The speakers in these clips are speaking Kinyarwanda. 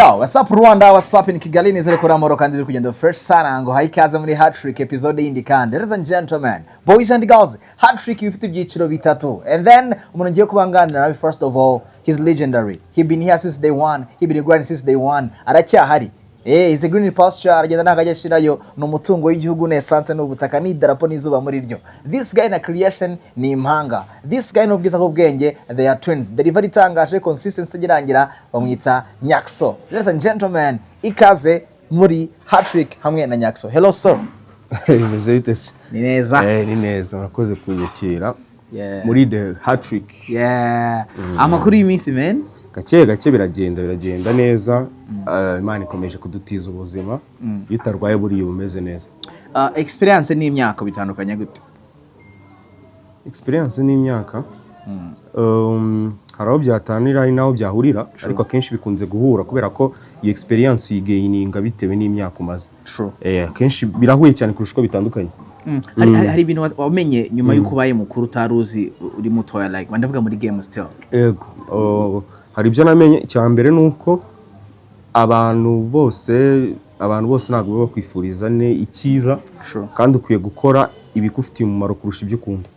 Yo, what's up Rwanda, what's poppin' Kigali nizere kuri amoro kandi biri kugenda fresh sana ngo haikaze muri Hatrick episode yindi kandi. Ladies and gentlemen, boys and girls, Hatrick ifite ibyiciro bitatu. And then umuntu ngiye kubanganira nawe first of all, he's legendary. He been here since day one, he been grinding since day one. Aracyahari. He's a green pasture, agenda ntakajya shirayo no mutungo w'igihugu n'essence n'ubutaka n'idarapo n'izuba muri ryo. This guy na creation ni impanga. This guy no bwiza ko bwenge, they are twins. Delivery tangaje consistency girangira bamwita Nyaxo. Ladies and gentlemen, ikaze muri Hatrick hamwe na Nyaxo. Hello sir. Neza bitese. Ni neza. Ni neza murakoze kunyakira. Muri the Hatrick. Amakuru y'iminsi man. Gake biragenda neza. Imana ikomeje kudutiza ubuzima. Iyo utarwaye buriye umeze neza. Experience ni imyaka bitandukanye gute? Experience ni imyaka. Haraho byatanira naho byahurira ariko akenshi bikunze guhura kubera ko iyi experience yigaininga bitewe n'imyaka umaze. Akenshi birahuye cyane kurusha uko bitandukanye. Hari ibintu wamenye nyuma yuko baye mukuru utaruzi uri mutoya like bandavuga muri game still. Yego. Hari ibyo namenye cyambere nuko abantu bose ntabwo bakwifuriza ne ikiza kandi ukwiye gukora ibikufitiye umumaro kurusha ibyo ukunda.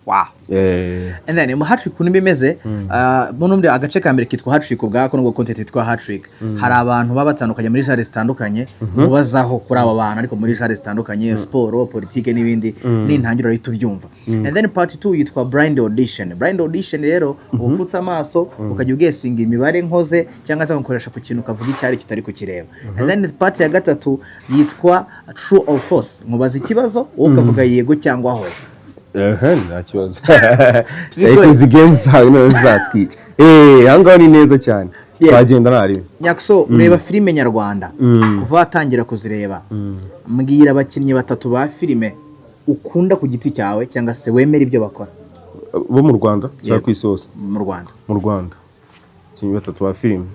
Wow. And then Hatrick kuntu bimeze munombe agace kambere kitwa Hatrick ubwako no content itwa Hatrick hari abantu babatandukanye muri genre zitandukanye mubazaho kuri aba bantu ariko muri genre zitandukanye sport politique n'ibindi n'intangiro rito byumva. And then part 2 yitwa blind audition rero upfutsa amaso ukajya ugesinga imibare nkoze cyangwa se ukoresha ku kintu kavuga icyari kitari kukireba. And then part ya gatatu yitwa true or false mubaza ikibazo ukavuga yego cyangwa hoya. Nta kibazo. Izi games hano zatwica. Hanga ni neza cyane. Twagenda nari. Nyaxo ureba filime nyarwanda. Kuva atangira kuzireba. Mbwira abakinnyi batatu ba filime ukunda ku giti cyawe cyangwa se wemera ibyo bakora. Bo mu Rwanda cyangwa ku isosa? Mu Rwanda. Mu Rwanda. Abakinnyi batatu ba filime.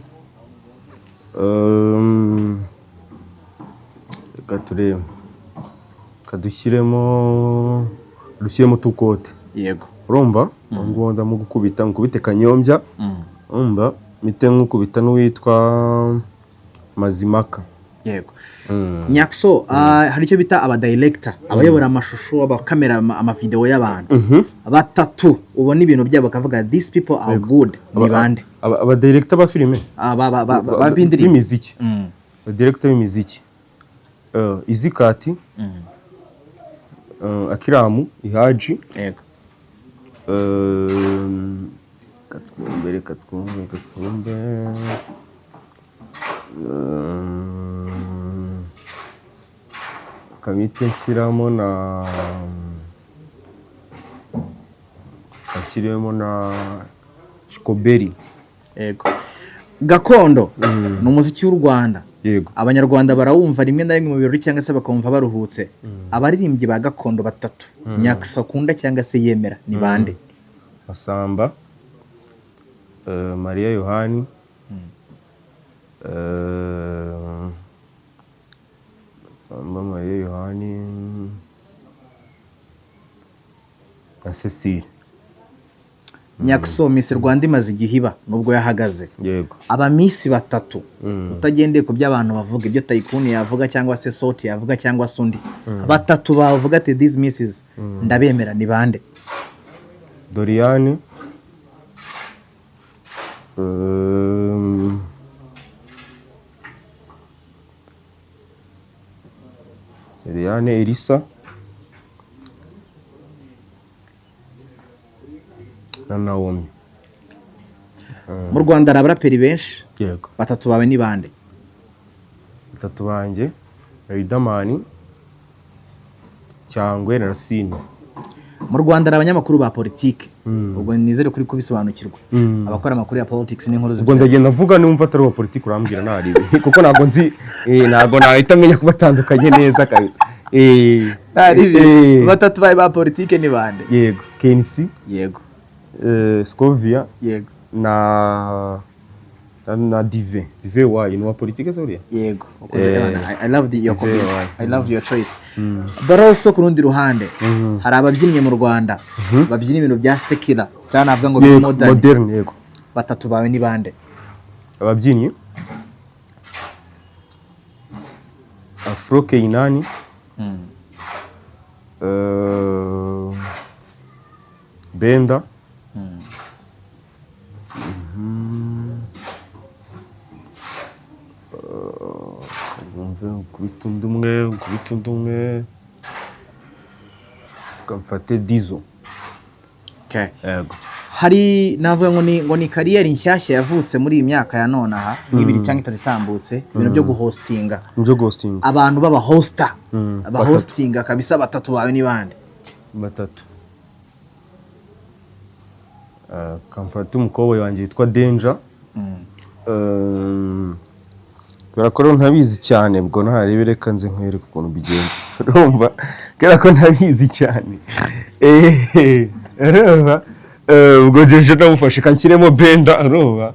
Katurebe. Kadushyiremo tukote. Yego. Urumva? Ngo ndamu gukubite kanyombya. Urumva? Mite nkukubita n'uwitwa Mazimaka. Yego. Nyaxo hari icyo bita aba director, abayobora amashusho, aba kamera, ama video y'abantu. Batatu ubona ibintu byabo kavuga these people are good. Ni bande? Aba director ba filime. Bindiri imiziki. Aba director b'imiziki. Izikati. Akiramu Ihaji. Yego. Katwumbe kamite nshyiramo na akiremo na Shikoberi. Yego. Gakondo ni umuziki w'u Rwanda. Yego. Abanyarwanda barawumva rimwe na rimwe mu birori cyangwa se bakumva baruhutse. Abaririmbyi ba gakondo batatu Nyaxo akunda cyangwa se yemera ni bande? Masamba, Maria Yohani, Masamba, Maria Yohani na Cecile. Nyaxo Miss Rwanda imaze igihiba nubwo yahagaze. Yego. Aba Miss batatu utagendeye ku by'abantu bavuga ibyo taikun yavuga cyangwa se soti yavuga cyangwa sundi. Batatu bavuga ati these misses ndabemera ni bande? Doriane, Elisa na Naomi. Mu Rwanda abaraperi benshi. Yego. Batatu bawe ni bande? Batatu banje Riderman cyangwe na Rasine. Mu Rwanda abanyamakuru ba politike ubwo nizere kuri kubisobanukirwa abakora amakuru ya politics n'inkuru ubwo ndagenda mvuga numva atari wa politike urambwira nari kuko nago nzi nago nahita menya kubatandukanye neza kabisa. Batatu ba politike ni bande? Yego. KNC. Yego. Scovia. Yego. na Dive why in wa politike Sauria. Yego. I love your comment. I love your choice. But also ku rundi ruhande hari ababyinnye mu Rwanda babyina ibintu bya secular cyane avuga ngo modern. Yego. Batatu bawe ni bande? Ababyinnye Afro Keinani Benda kubita undi umwe kamfate Dizo. Okay. Hari navuga ngo ni kariyeri nshyashya yavutse muri iyi myaka ya none aha n'ibiri cyangwa itatu itambutse ibintu byo guhostinga abantu baba hosta aba hostinga kabisa batatu bawe ni bande batatu kamfata umukobwa wanjye yitwa Danger barakora ntabizi cyane ubwo ntarebe reka nze nkwereka ukuntu bigenze urumva kera ko ntabizi cyane urumva ubwo Danger namufashe kanshyiremo Benda urumva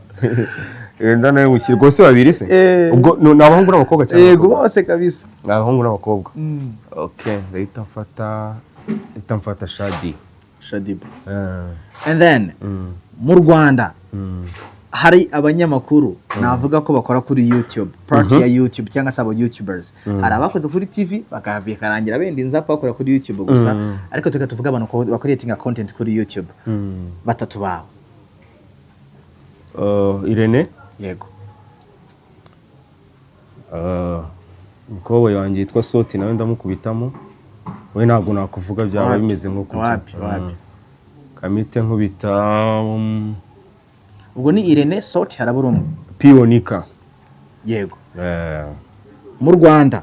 Benda nawe mushyira rwose babiri se ubwo ni abahungu n'abakobwa cyane yego bose kabisa ni abahungu n'abakobwa okay ndahita mfata Shadi and then mu Rwanda hari abanyamakuru navuga ko bakora kuri YouTube part ya YouTube cyangwa se abo YouTubers hari abakoze kuri TV bakarangira benda inzapa bakora kuri YouTube gusa ariko tuvuga abantu ko creating content kuri YouTube batatu bawe Irene yego umukobwa wanjye yitwa Soti nawe ndamukubitamo we ntabwo nakuvuga byaba bimeze nko kuki kamite nkubita ubwo ni Irene Soti harabura umwe Pionika yego mu Rwanda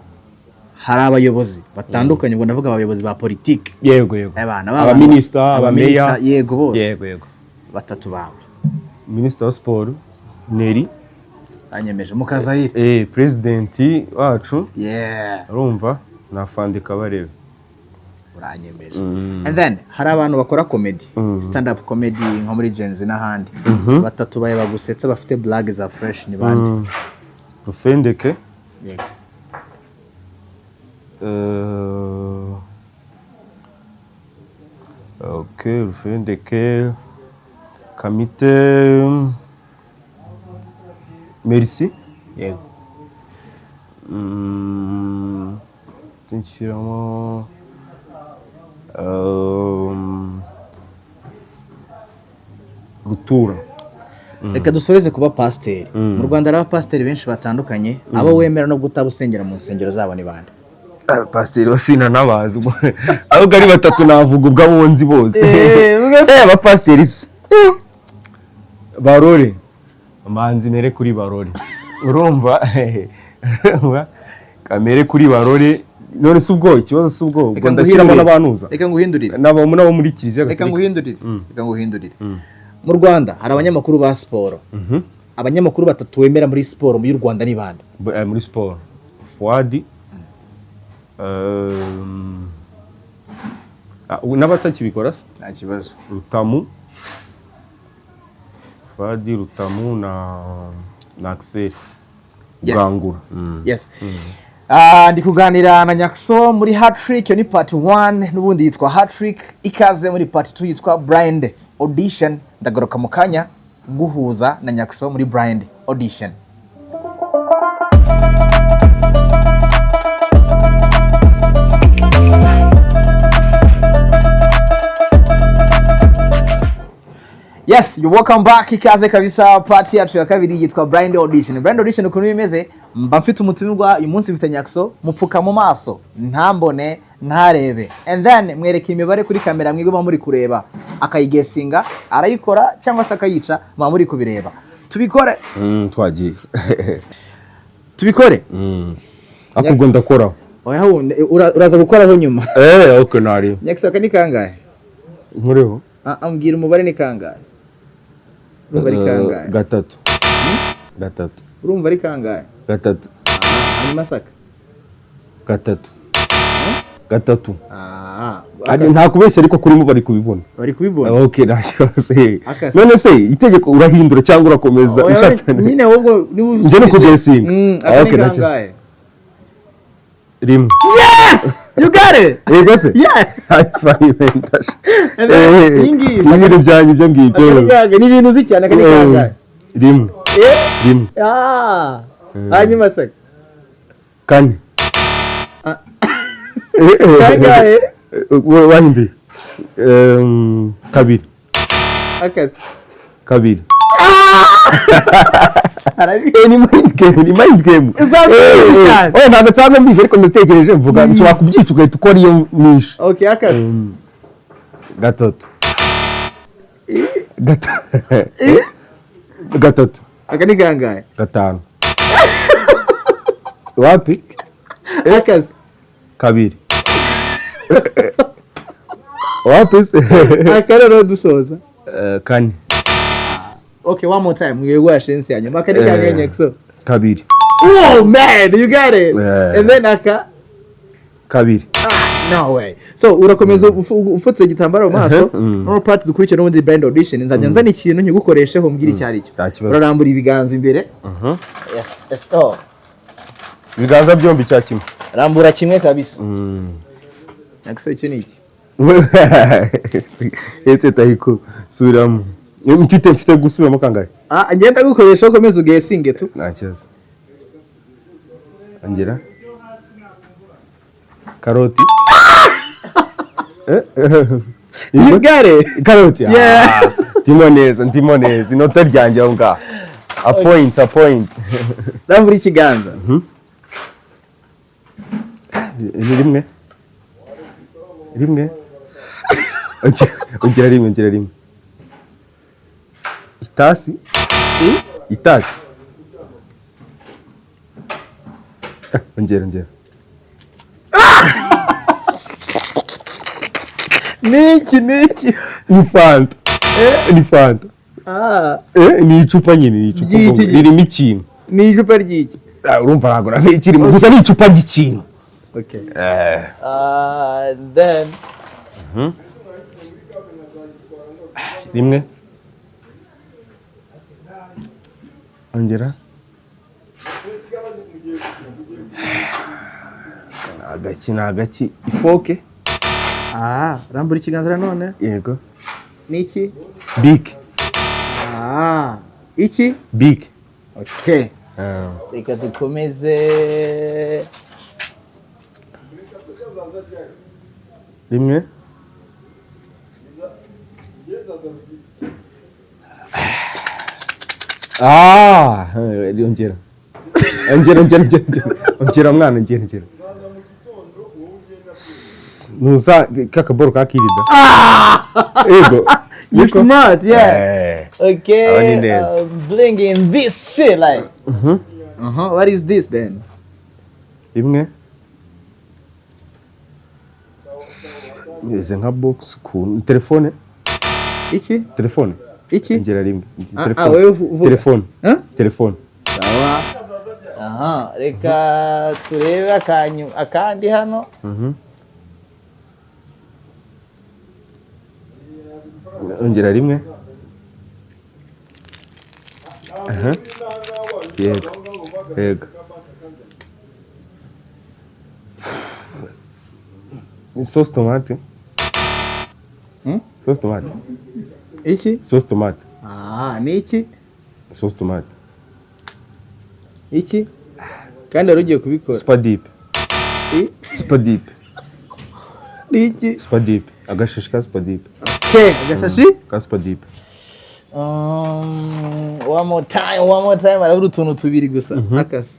hari abayobozi batandukanye ubwo ndavuga abayobozi ba politiki yego abaminister abameya yego bose yego batatu bawe Minister wa Sport Neri anyemeje Mukazayire president wacu yeah urumva nafandika barebe uranyemeje and then hari abantu bakora comedy stand up comedy nko muri Gen Z n'ahandi batatu baye bagusetsa bafite blague za fresh ni bandi Rufendeke yego okay Rufendeke Kamite Merci yego tinshyiramo Rutura reka dusoreze kuba pasiteri mu Rwanda hari abapasiteri benshi batandukanye abo wemera no gutabusengera mu nsengero zabo ni bande pasiteri wasina nabazi ahubwo ari batatu navuga ubwo nzi bose abapasiteri Barore manzi mere kuri Barore urumva kamere kuri Barore none se ubwo ikibazo se ubwo ndashyiramo n'abanuza reka nguhindurire nabo muri kiliziya reka nguhindurire mu Rwanda hari abanyamakuru ba siporo abanyamakuru batatu wemera muri siporo mu Rwanda ni bande muri siporo Fuadi n'abatakibikora se nta kibazo Rutamu Fuadi Rutamu na Axel Gangura yes ndi kuganira na Nyaxo muri Hatrick yo ni part 1 n'ubundi yitwa Hatrick ikaze muri part 2 yitwa Blind Audition ndagaruka mu kanya guhuza na Nyaxo muri Blind Audition. Yes, you welcome back ikaze kabisa part yacu ya kabiri yitwa Blind Audition. Blind Audition ukuntu bimeze mba mfite umutumirwa uyu munsi mfite Nyaxo mupfuka mu maso ntambone ntarebe and then mwereka imibare kuri kamera mwigoma muri kureba akayigesinga arayikora cyangwa se akayica mwa muri kubireba tubikore twagiye tubikore akubwo ndakora oya uraza gukoraho nyuma okay nari Nyaxo kani kangahe nkureho ambwira umubare ni kangahe urumva ari kangahe gatatu urumva ari kangahe gatatu hanyuma saka gatatu nta kubeshya ariko kurimo bari kubibona okay nashose none se itegeko urahindura cyangwa urakomeza ushatse nyine ahubwo nje no kugesinga okay kangahe rimwe yes you got it yego se yeah fine ibintu byanjye ibyo ngibyo ni ibintu uzi cyane kandi kangahe rimwe hanyuma saka kane Kangahe? Wahinduye. Kabiri. Akazi. Kabiri. Ni mind game. Oya ntabwo nsanzwe mbizi ariko ndatekereje mvuga nshobora kubyica ugahita ukora iyo nishe. Okay, akazi. Gatatu. Gatatu. Aka ni kangahe? Gatanu. Wapi? Akazi. Kabiri. Wapi se? Akarero dusoza. Kane. Okay, one more time. Wewe washensi yanyu. Aka ni kangahe Nyaxo? Kabiri. Oh man, you got it. And then aka Kabiri. No way. So urakomeza ufutse igitambaro mu maso. No part dukurikira no muri band audition. Nzajya ikintu nkigukoresheho mbwira icyari cyo. Urarambura ibiganza imbere. Yeah. Let's go. Ibiganza byombi cya kimwe. Rambura kimwe kabisa. Nyaxo icyo ni iki? Etse taikun. Suramo. Mfite gusubiramo kangahe? Ngenda gukoresha ukomeza ugesinge tu. Nakiza. Angera. Karoti. You got it. Karoti. Yeah. Ndimoneza. Inota ryanjye aho ngaho. A point. Rambura ikiganza. Rimwe. Ongera rimwe. Itasi. Ongera. Niki. Ni Fanta. Ni Fanta. Ni icupa nyine, ni icupa. Ririmo ikintu. Ni icupa ry'iki? Urumva nagora nk'ikirimo gusa ni icupa ry'ikintu. Okay. Then. Rimwe. Ongera. Agaki ifoke. Rambura ikiganza none. Yego. Niki? Big. Iki? Big. Okay. Reka dukomeze. Rimwe. Ongera. Ongera mwana ongera. Nuza kakaboro kakirida. Ego. You smart, yeah. Okay. Blinging this shit like. What is this then? Rimwe. Meze nka box ku telefone. Iki? Telefone. Iki? Ongera rimwe. Telefone. Telefone. Sawa. Reka turebe akandi hano. Ongera rimwe. Yego. Ni sauce tomate. Sauce tomate. Iki? Sauce tomate. Niki? Sauce tomate. Iki? Kandi arugiye kubikora. Spadip. Niki? Spadip. Agashashi ka spadip. Okay, agashashi? Ka spadip. One more time. Arabura utuntu tubiri gusa. Akasi.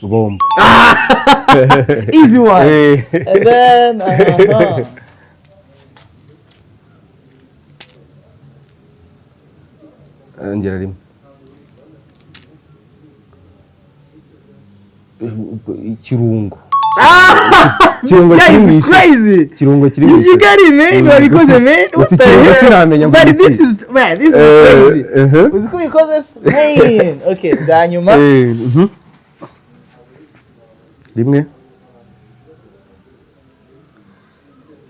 Bomba. Easy one. And then Ongera rimwe. Ikirungo. This guy is crazy. Kirungo kirimo. You got it, man. Wabikoze, man. What the hell? But this is crazy. Uziko bikoze, man. Okay, danyuma. Rimwe.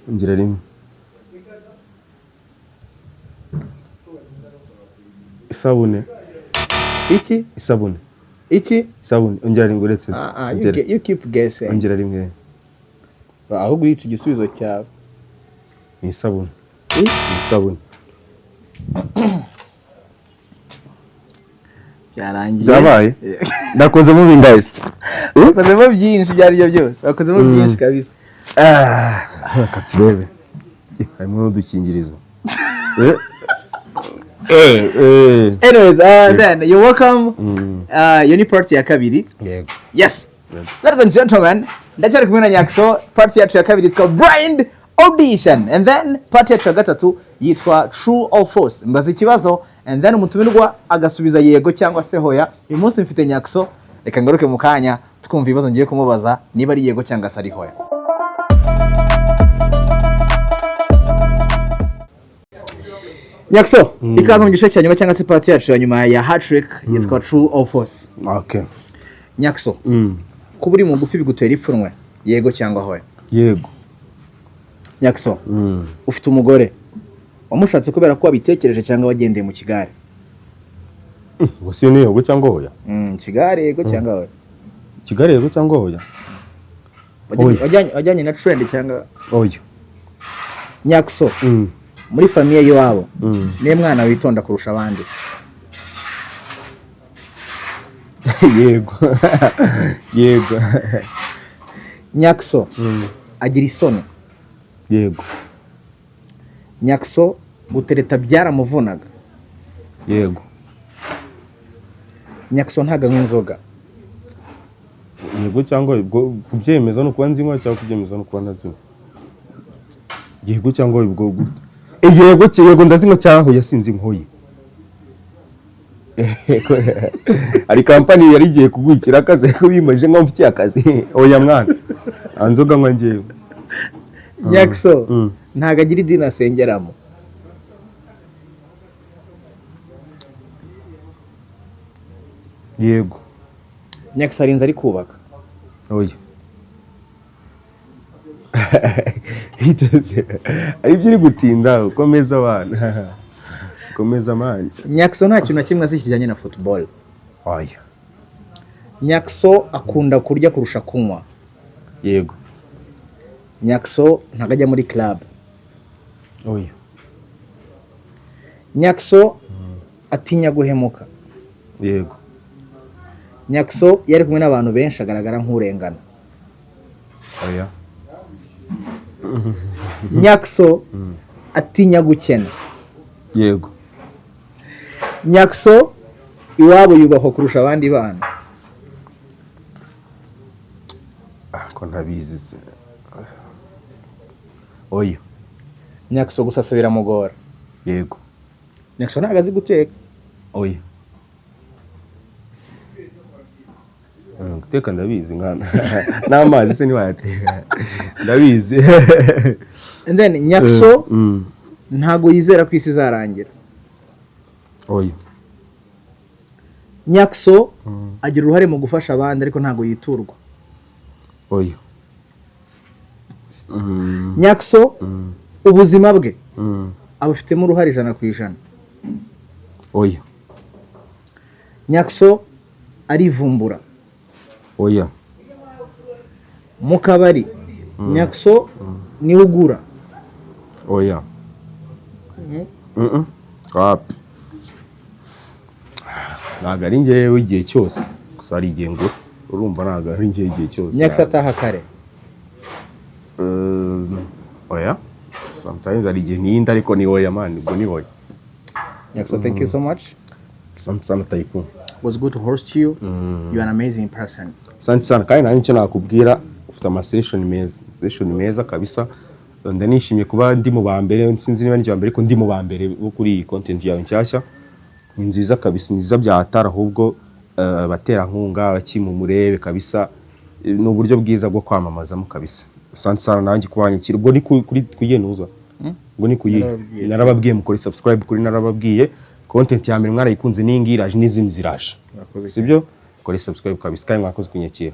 Ongera rimwe. Isabune. Iki? Isabune. Iki? Isabune. Ongera rimwe uretse. You keep guessing. Ongera rimwe. Ahubwo yica igisubizo cyawe. Ni isabune. Isabune. Byarangiye. Byabaye. Nakozemo bingayise. Wakozemo byinshi byari byo byose. Wakozemo byinshi kabisa. katurebe harimo n'udukingirizo. Anyways, then you're welcome. Iyo ni part ya kabiri. Yego. Yes. Ladies and gentlemen, ndacyari kumwe na Nyaxo. Part yacu ya kabiri yitwa Blind Audition, and then part yacu ya gatatu yitwa True or False. Mbaza ikibazo and then umutumirwa agasubiza yego cyangwa se hoya. Uyu munsi mfite Nyaxo, reka ngaruke mu kanya twumva ibibazo ngiye kumubaza niba ari yego cyangwa se ari hoya. Nyaxo, ikaza mu gice cya nyuma cyangwa se part yacu ya nyuma ya Hatrick yitwa True or False. Okay. Nyaxo, kuba uri mu ngufi bigutera ipfunwe, yego cyangwa hoya? Yego. Nyaxo, ufite umugore wamushatse kubera ko wabitekereje cyangwa wagendeye mu kigare? Gusa ni yego cyangwa hoya? Kigare yego cyangwa hoya? Kigare yego cyangwa hoya? Wajyanye na trend cyangwa hoya? Nyaxo, muri famiye y'iwabo niye mwana witonda kurusha abandi? Yego. Yego. Nyaxo, agira isoni? Yego. Nyaxo, gutereta byaramuvunaga? Yego. Nyaxo ntaga nk'inzoga? Yego cyangwa ubwo kubyemeza no kuba nzinywa cyangwa kubyemeza no kuba ntazinywa? Yego cyangwa ubwo gute? Yego ndazinywa cyangwa yasinze inkoyi? Ari company yari igiye kugwikira akazi ko bimaje nko mfitiye akazi. Oya mwana. Anzoga nkwa ngewe. Nyaxo, ntaga agira idini asengeramo? Yego. Nyaxo arinze ari kubaka? Oya. Ari byiri gutinda ukomeza abana. Komeza mani. Nyaxo nta kintu na kimwe azikijyanye na football? Oya. Nyaxo akunda kurya kurusha kunywa? Yego. Nyaxo ntago ajya muri club? Oya. Nyaxo atinya guhemuka? Yego. Nyaxo yari kumwe n'abantu benshi agaragara nk'urengana? Oya. Nyaxo atinya gukena? Yego. Nyaxo iwabo yubahwa kurusha abandi bana? Ko ntabizi. Oya. Nyaxo gusasa biramugora? Yego. Nyaxo ntago azi guteka? Oya. Guteka ndabizi nkana. N'amazi se niwayateka. Ndabizi. And then Nyaxo ntago yizera ko isi izarangira? Oya. Nyaxo agira uruhare mu gufasha abandi ariko ntago yiturwa? Oya. Nyaxo ubuzima bwe abufitemo uruhare 100%? Oya. Nyaxo arivumbura? Oya. Mu kabari Nyaxo ni ugura? Oya. Wapi. Ntago ari njyewe igihe cyose gusa ari igihe ngo urumva ntago ari njyewe igihe cyose. Nyaxo ataha kare? Oya. Sometimes ari igihe niyinda ariko ni oya man, ubwo ni oya. Nyaxo, thank you so much. Sana taikun. Was good to host you. You are an amazing person. Sana kandi nanjye icyo nakubwira ufite ama session meza kabisa. Ndanishimiye kuba ndi mu bambere, sinzi niba ndi bambere ariko ndi mu bambere bo kuri iyi content yawe nshyashya. Ni nziza kabisa, nziza byatara ahubwo batera nkunga bakimumurebe kabisa. Ni uburyo bwiza bwo kwamamazamo kabisa. Sana nanjye kubanyikira ubwo ni kuyenuza. Ubwo ni narababwiye mukore subscribe kuri narababwiye. Content ya mbere mwarayikunze n'ingiraje n'izindi ziraje. Sibyo? Kore subscribe kabisa kandi mwakoze kunyakira.